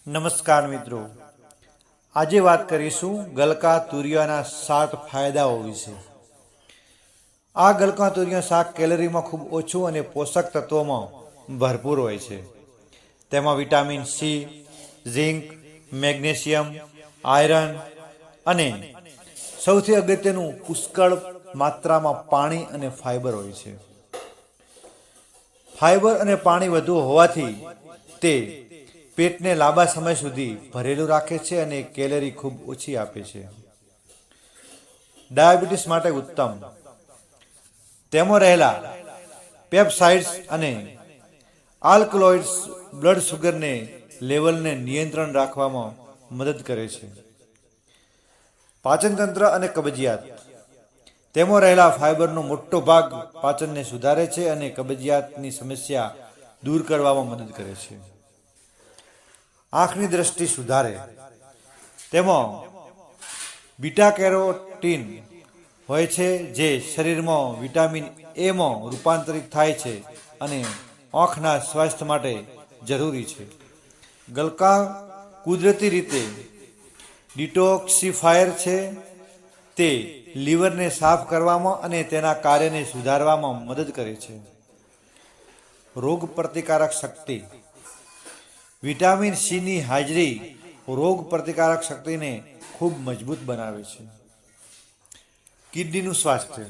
નમસ્કાર મિત્રો, આજે વાત કરીશું ગલકા તુરિયાના 7 ફાયદાઓ વિશે। આ ગલકા તુરિયા શાક કેલરીમાં ખૂબ ઓછું અને પોષક તત્વોમાં ભરપૂર હોય છે। તેમાં vitamin C, zinc, magnesium, iron અને સૌથી અગત્યનું પુષ્કળ માત્રામાં પાણી અને ફાઇબર હોય છે। ફાઇબર અને પાણી વધુ હોવાથી તે પેટને લાંબા સમય સુધી ભરેલું રાખે છે અને કેલરી ખૂબ ઓછી આપે છે। ડાયાબિટીસ માટે ઉત્તમ। તેમાં રહેલા પેપ્સાઇડ્સ અને આલ્કલોઇડ્સ બ્લડ શુગરને લેવલને નિયંત્રણ રાખવામાં મદદ કરે છે। પાચનતંત્ર અને કબજિયાત। તેમાં રહેલા ફાઇબરનો મોટો ભાગ પાચનને સુધારે છે અને કબજિયાતની સમસ્યા દૂર કરવામાં મદદ કરે છે। આંખની દ્રષ્ટિ સુધારે। તેમાં બીટા કેરોટીન હોય છે જે શરીરમાં વિટામિન એ માં રૂપાંતરિત થાય છે અને આંખના સ્વાસ્થ્ય માટે જરૂરી છે। ગલકા કુદરતી રીતે ડિટોક્સિફાયર છે। તે લીવરને સાફ કરવામાં અને તેના કાર્યને સુધારવામાં મદદ કરે છે। રોગ પ્રતિકારક શક્તિ। વિટામિન સીની હાજરી રોગ પ્રતિકારક શક્તિને ખૂબ મજબૂત બનાવે છે। કિડનીનું સ્વાસ્થ્ય।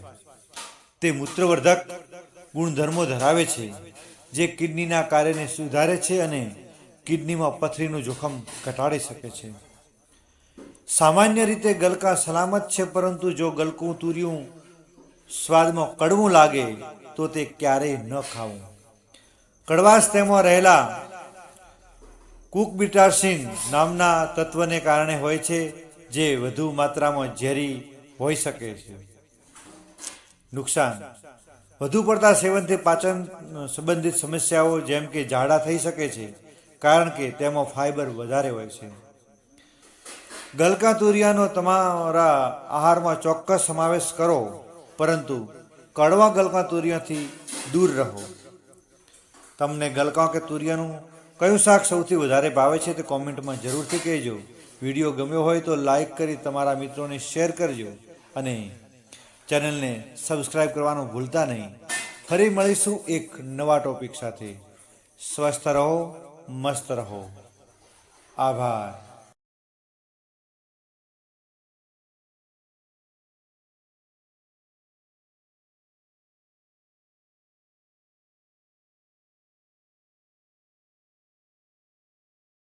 તે મૂત્રવર્ધક ગુણધર્મો ધરાવે છે જે કિડનીના કાર્યને સુધારે છે અને કિડનીમાં પથરીનું જોખમ ઘટાડી શકે છે। સામાન્ય રીતે ગલકા સલામત છે, પરંતુ જો ગલકું તુરિયું સ્વાદમાં કડવું લાગે તો તે ક્યારેય ન ખાવું। કડવાશ તેમાં રહેલા કુકબિટાર્સિન નામના તત્વને કારણે હોય છે જે વધુ માત્રામાં ઝેરી હોઈ શકે છે। નુકસાન। વધુ પડતા સેવનથી પાચન સંબંધિત સમસ્યાઓ જેમ કે ઝાડા થઈ શકે છે કારણ કે તેમાં ફાઇબર વધારે હોય છે। ગલકા તુરિયાનો તમારા આહારમાં ચોક્કસ સમાવેશ કરો, પરંતુ કડવા ગલકા તુરિયાથી દૂર રહો। તમને ગલકા કે તુરિયાનું કયું શાક સૌથી વધારે ભાવે છે તે કોમેન્ટમાં જરૂરથી કહેજો। વિડીયો ગમ્યો હોય તો લાઈક કરી તમારા મિત્રોને શેર કરજો અને ચેનલને સબસ્ક્રાઈબ કરવાનું ભૂલતા નહીં। ફરી મળીશું એક નવા ટોપિક સાથે। સ્વસ્થ રહો, મસ્ત રહો। આભાર।